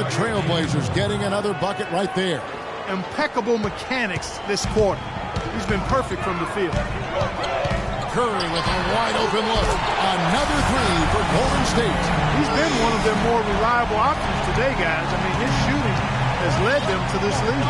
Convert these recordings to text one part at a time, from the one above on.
Trailblazers getting another bucket right there. Impeccable mechanics this quarter. He's been perfect from the field. Curry with a wide-open look. Another three for Golden State. He's been one of their more reliable options today, guys. I mean, his shooting has led them to this lead.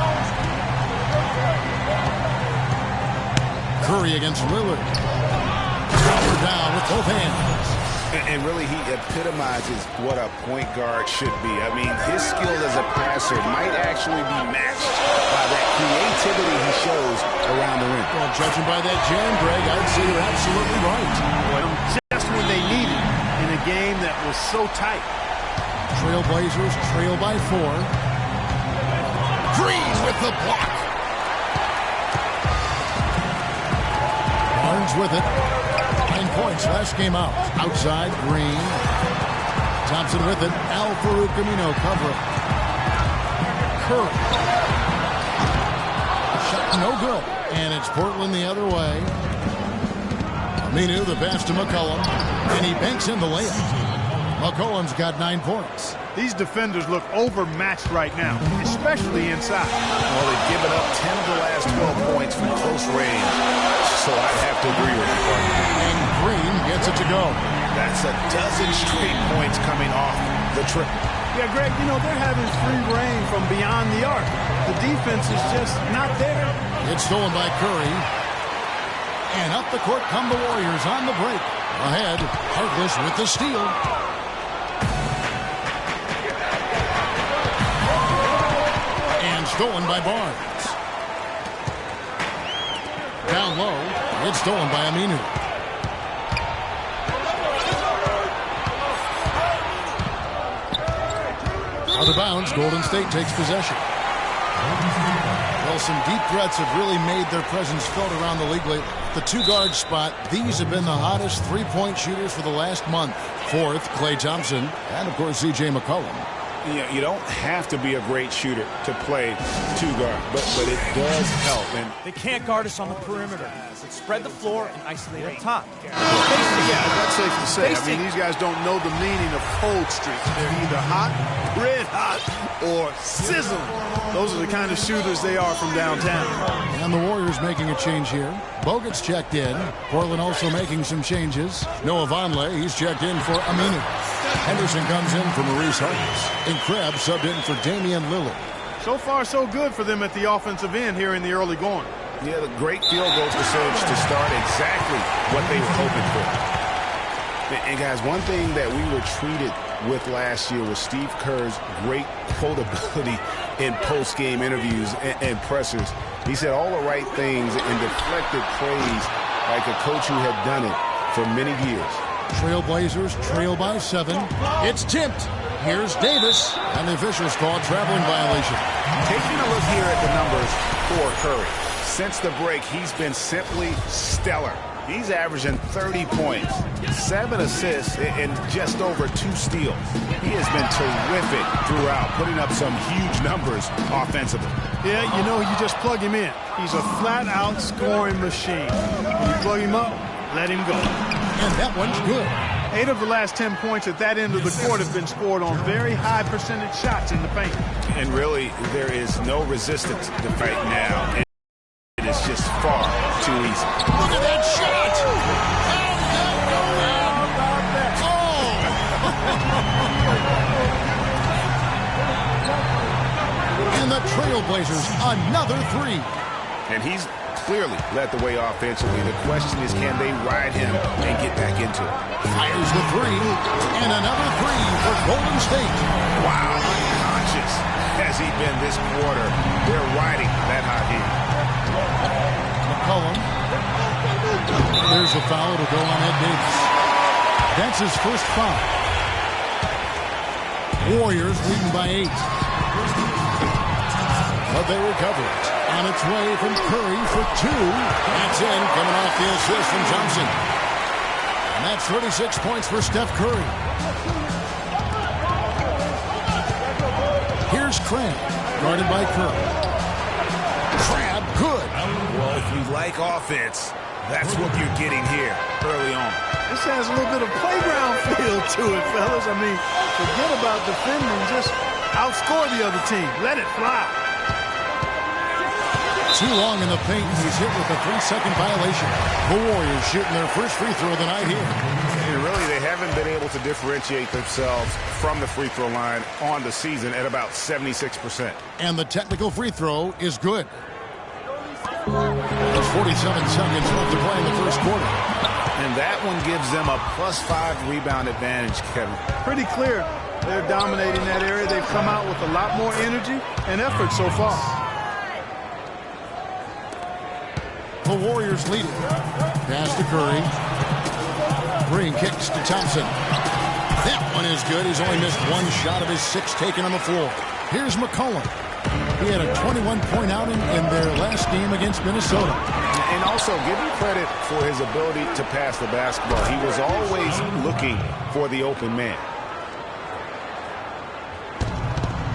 Curry against Lillard. Power down with both hands. And really, he epitomizes what a point guard should be. I mean, his skill as a passer might actually be matched by that creativity he shows around the rim. Well, judging by that jam, Greg, I'd say you're absolutely right. Just when they need it in a game that was so tight. Trailblazers trail by 4. Green with the block. Barnes with it. 9 points last game out. Outside, Green. Thompson with it. Al-Farouq Amino covering. Curry. Shot no good. And it's Portland the other way. Aminu the pass to McCollum. And he banks in the layup. McCollum's got 9 points. These defenders look overmatched right now, especially inside. Well, they've given up 10 of the last 12 points from close range, so I'd have to agree with you, partner. And Green gets it to go. That's a dozen straight points coming off the trip. Yeah, Greg, you know, they're having free reign from beyond the arc. The defense is just not there. It's stolen by Curry. And up the court come the Warriors on the break. Ahead, Harkless with the steal. Stolen by Barnes. Down low. It's stolen by Aminu. Out of bounds, Golden State takes possession. Well, some deep threats have really made their presence felt around the league lately. The 2-guard spot, these have been the hottest 3-point shooters for the last month. Fourth, Klay Thompson, and of course, C.J. McCollum. You don't have to be a great shooter to play 2-guard, but it does help. And they can't guard us on the perimeter. Spread the floor and isolate up top. Yeah, that's safe to say. I mean, these guys don't know the meaning of cold streaks. They're either hot, red hot, or sizzling. Those are the kind of shooters they are from downtown. And the Warriors making a change here. Bogut's checked in. Portland also making some changes. Noah Vonleh, he's checked in for Aminu. Henderson comes in for Maurice Harkless. And Krabs subbed in for Damian Lillard. So far, so good for them at the offensive end here in the early going. Yeah, the great field goal percentage to start exactly what they were hoping for. And guys, one thing that we were treated with last year was Steve Kerr's great quotability in post-game interviews and pressers. He said all the right things and deflected praise like a coach who had done it for many years. Trailblazers trail by 7. It's tipped. Here's Davis. And the officials call traveling violation. Taking a look here at the numbers for Curry. Since the break, he's been simply stellar. He's averaging 30 points, 7 assists, and just over 2 steals. He has been terrific throughout, putting up some huge numbers offensively. Yeah, you know, you just plug him in. He's a flat-out scoring machine. When you plug him up, let him go. And that one's good. 8 of the last 10 points at that end of the court have been scored on very high percentage shots in the paint. And really, there is no resistance to fight now. It is just far too easy. Look at that shot! Oh! And the Trailblazers, another 3. And he's clearly led the way offensively. The question is, can they ride him and get back into it? Fires the 3, and another 3 for Golden State. Wow, unconscious has he been this quarter. They're riding that hot heat. McCollum. There's a foul to go on Ed Davis. That's his first foul. Warriors leading by 8. But they recover it. On its way from Curry for 2. That's in, coming off the assist from Johnson. And that's 36 points for Steph Curry. Here's Crab, guarded by Curry. Crab, good. Well, if you like offense, That's what you're getting here early on. This has a little bit of playground feel to it, fellas. I mean, forget about defending. Just outscore the other team. Let it fly. Too long in the paint, and he's hit with a 3-second violation. The Warriors shooting their first free throw of the night here. And really, they haven't been able to differentiate themselves from the free throw line on the season at about 76%. And the technical free throw is good. There's 47 seconds left to play in the first quarter. And that one gives them a +5 rebound advantage, Kevin. Pretty clear. They're dominating that area. They've come out with a lot more energy and effort so far. The Warriors lead it. Pass to Curry. Green kicks to Thompson. That one is good. He's only missed one shot of his 6 taken on the floor. Here's McCollum. He had a 21-point outing in their last game against Minnesota. And also, give him credit for his ability to pass the basketball. He was always looking for the open man.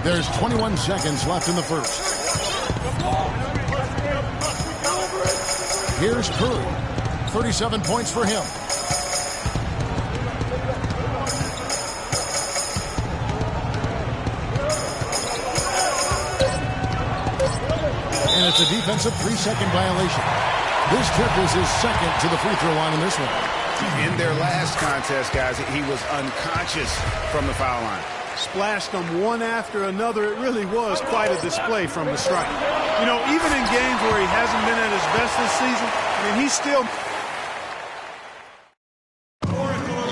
There's 21 seconds left in the first. Here's Curry. 37 points for him. And it's a defensive 3-second violation. This trip is his second to the free throw line in this one. In their last contest, guys, he was unconscious from the foul line. Splashed them one after another. It really was quite a display from the stripe. You know, even in games where he hasn't been at his best this season, I mean, he's still...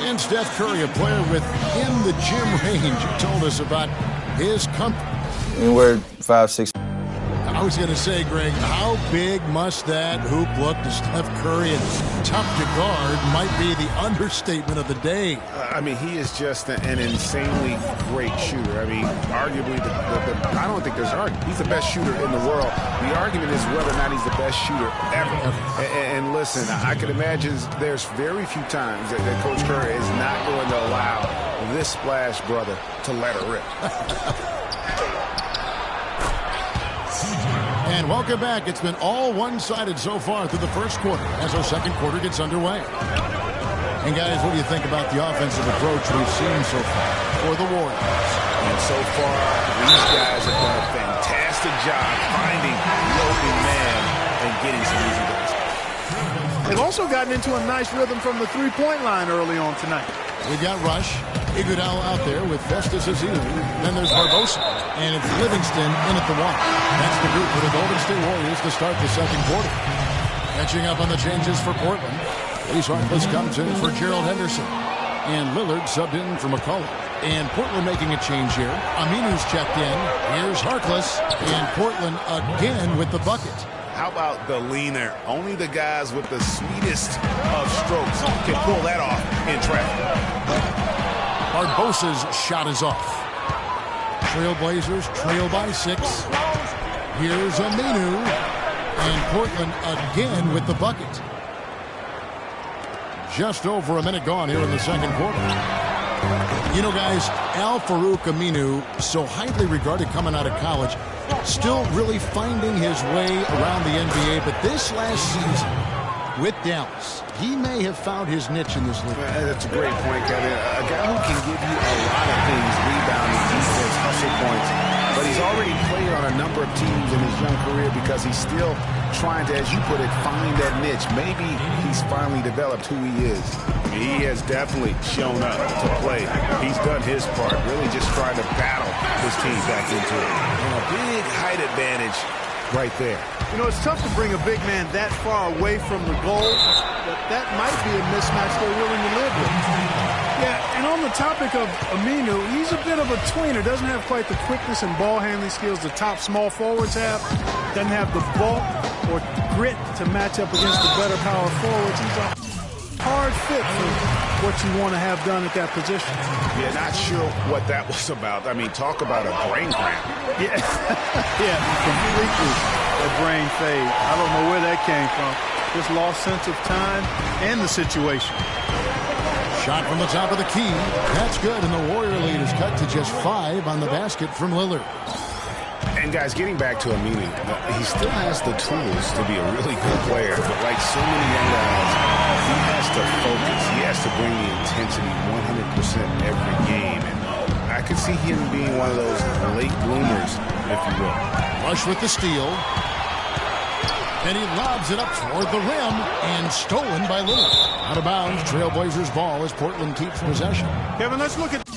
And Steph Curry, a player within the gym range, told us about his comfort. Anywhere 5'6". I was going to say, Greg, how big must that hoop look to Steph Curry, and tough to guard might be the understatement of the day. I mean, he is just an insanely great shooter. I mean, arguably, I don't think there's argument. He's the best shooter in the world. The argument is whether or not he's the best shooter ever. And listen, I can imagine there's very few times that Coach Curry is not going to allow this splash brother to let her rip. And welcome back. It's been all one-sided so far through the first quarter as our second quarter gets underway. And guys, what do you think about the offensive approach we've seen so far for the Warriors? And so far, these guys have done a fantastic job finding the open man and getting some easy baskets. They've also gotten into a nice rhythm from the three-point line early on tonight. We've got Rush, Iguodala out there with Festus Ezeli. Then there's Barbosa, and it's Livingston in at the one. That's the group for the Golden State Warriors to start the second quarter. Catching up on the changes for Portland. Reese Harkless comes in for Gerald Henderson. And Lillard subbed in for McCollum. And Portland making a change here. Aminu's checked in. Here's Harkless. And Portland again with the bucket. How about the leaner? Only the guys with the sweetest of strokes can pull that off in traffic. Barbosa's shot is off. Trailblazers trail by 6. Here's Aminu. And Portland again with the bucket. Just over a minute gone here in the second quarter. You know, guys, Al-Farouq Aminu, so highly regarded coming out of college, still really finding his way around the NBA. But this last season with Dallas, he may have found his niche in this league. That's a great point, Kevin. A guy who can give you a lot of things, rebounding, defense, hustle points. But he's already played on a number of teams in his young career because he's still trying to, as you put it, find that niche. Maybe he's finally developed who he is. He has definitely shown up to play. He's done his part, really just trying to battle his team back into it. And a big height advantage right there. You know, it's tough to bring a big man that far away from the goal, but that might be a mismatch they're willing to live with. Yeah, and on the topic of Aminu, he's a bit of a tweener. Doesn't have quite the quickness and ball handling skills the top small forwards have. Doesn't have the bulk or grit to match up against the better power forwards. He's a hard fit for what you want to have done at that position. Yeah, not sure what that was about. I mean, talk about a brain cramp. Yeah, yeah, completely a brain fade. I don't know where that came from. Just lost sense of time and the situation. Shot from the top of the key. That's good, and the Warrior lead is cut to just 5 on the basket from Lillard. And guys, getting back to Aminu, he still has the tools to be a really good player, but like so many young guys, he has to focus. He has to bring the intensity 100% every game. And I could see him being one of those late bloomers, if you will. Rush with the steal. And he lobs it up toward the rim and stolen by Lillard. Out of bounds, Trailblazers ball as Portland keeps possession. Kevin, let's look at the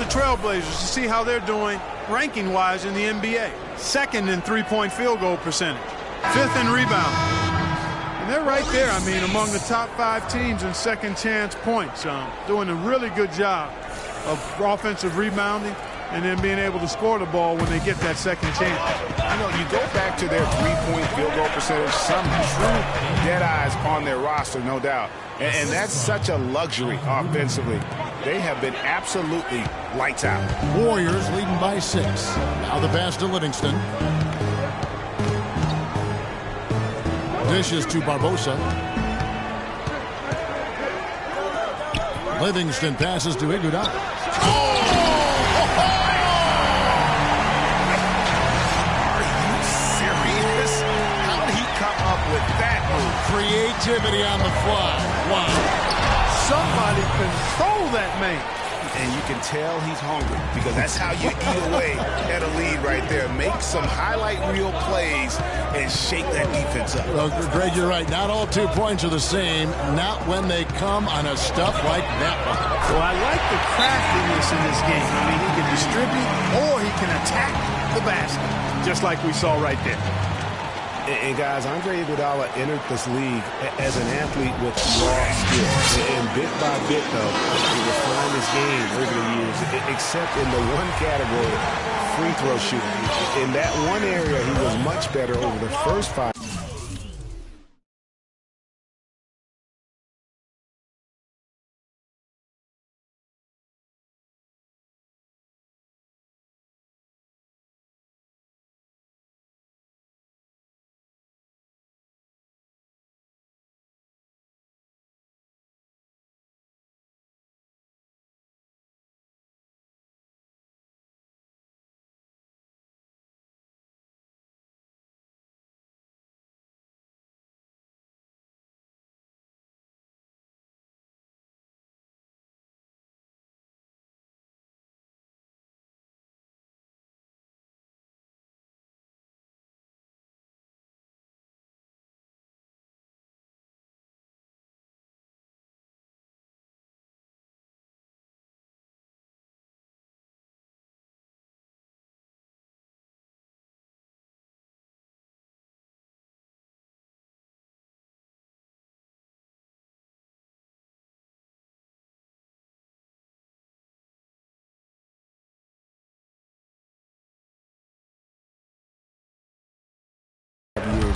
Trailblazers to see how they're doing ranking-wise in the NBA. Second in three-point field goal percentage. Fifth in rebounding. And they're right there, I mean, among the top 5 teams in second chance points. Doing a really good job of offensive rebounding and then being able to score the ball when they get that second chance. You know, you go back to their three-point field goal percentage, some true dead eyes on their roster, no doubt. And that's such a luxury offensively. They have been absolutely lights out. Warriors leading by 6. Now the pass to Livingston. Dishes to Barbosa. Livingston passes to Iguodala. Are you serious? How did he come up with that move? Creativity on the fly. Wow. Somebody control that man. And you can tell he's hungry because that's how you eat away at a lead right there. Make some highlight reel plays and shake that defense up. Well, Greg, you're right. Not all 2 points are the same. Not when they come on a stuff like that one. Well, I like the craftiness in this game. I mean, he can distribute or he can attack the basket, just like we saw right there. And guys, Andre Iguodala entered this league as an athlete with raw skill. And bit by bit, though, he refined his game over the years, except in the one category, free throw shooting. In that one area, he was much better over the first 5.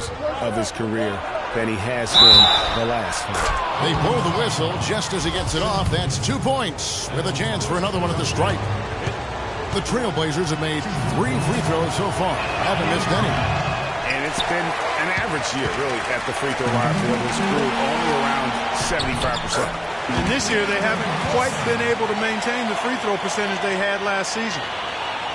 years of his career than he has been the last 4. They blow the whistle just as he gets it off. That's 2 points with a chance for another one at the stripe. The Trailblazers have made 3 free throws so far. Haven't missed any. And it's been an average year, really, at the free throw line for this group, only around 75%. And this year, they haven't quite been able to maintain the free throw percentage they had last season.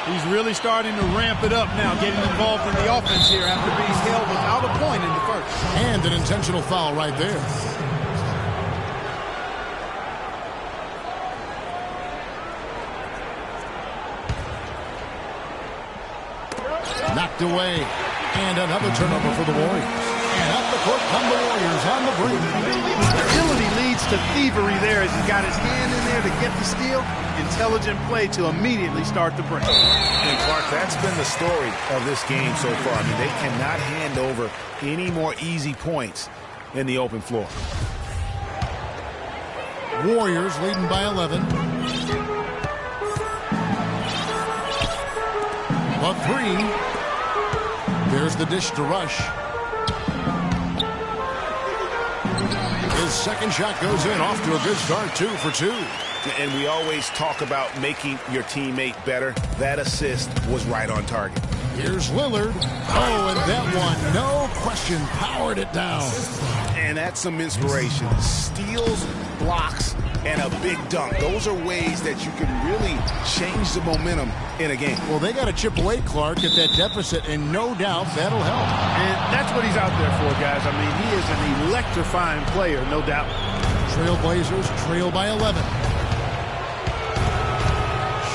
He's really starting to ramp it up now, getting involved in the offense here after being held without a point in the first. And an intentional foul right there. Knocked away. And another turnover for the Warriors. And up the court come the Warriors on the break. Agility leads to thievery there as he got his hand in there to get the steal. Intelligent play to immediately start the break. And Clark, that's been the story of this game so far. I mean, they cannot hand over any more easy points in the open floor. Warriors leading by 11. A 3. There's the dish to Rush. His second shot goes in, off to a good start, 2 for 2. And we always talk about making your teammate better. That assist was right on target. Here's Lillard. Oh, and that one, no question, powered it down. And that's some inspiration. Steals, blocks, and a big dunk. Those are ways that you can really change the momentum in a game. Well, they got to chip away, Clark, at that deficit, and no doubt that'll help. And that's what he's out there for, guys. I mean, he is an electrifying player, no doubt. Trailblazers trail by 11.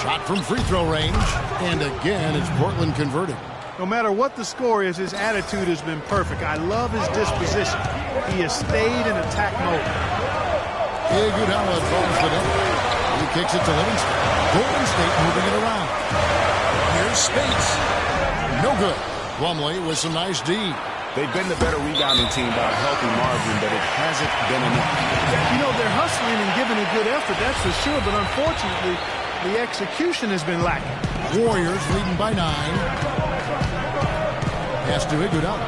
Shot from free throw range, and again, it's Portland converting. No matter what the score is, his attitude has been perfect. I love his disposition. He has stayed in attack mode. Iguodala throws the net. He kicks it to Livingston. Golden State moving it around. Here's Spates. No good. Plumlee with some nice D. They've been the better rebounding team by a healthy margin, but it hasn't been enough. You know, they're hustling and giving a good effort, that's for sure, but unfortunately, the execution has been lacking. Warriors leading by 9. Pass to Iguodala.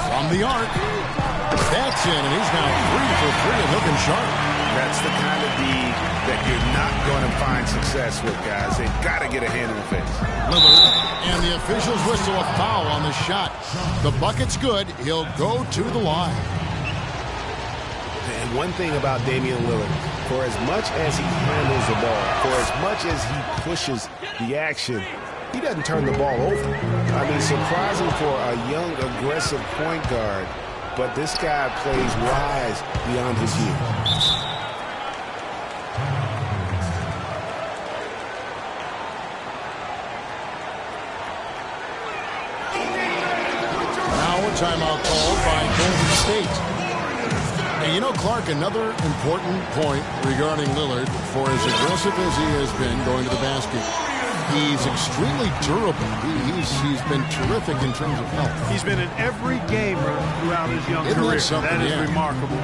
From the arc. That's in, and he's now 3 for 3 and looking sharp. That's the kind of D that you're not going to find success with, guys. They've got to get a hand in the face. Lillard, and the officials whistle a foul on the shot. The bucket's good. He'll go to the line. And one thing about Damian Lillard, for as much as he handles the ball, for as much as he pushes the action, he doesn't turn the ball over. I mean, surprising for a young, aggressive point guard, but this guy plays wise beyond his years. Now a timeout called by Golden State. And you know, Clark, another important point regarding Lillard, for as aggressive as he has been going to the basket, he's extremely durable. He's been terrific in terms of health. He's been in every game throughout his young career. That is remarkable.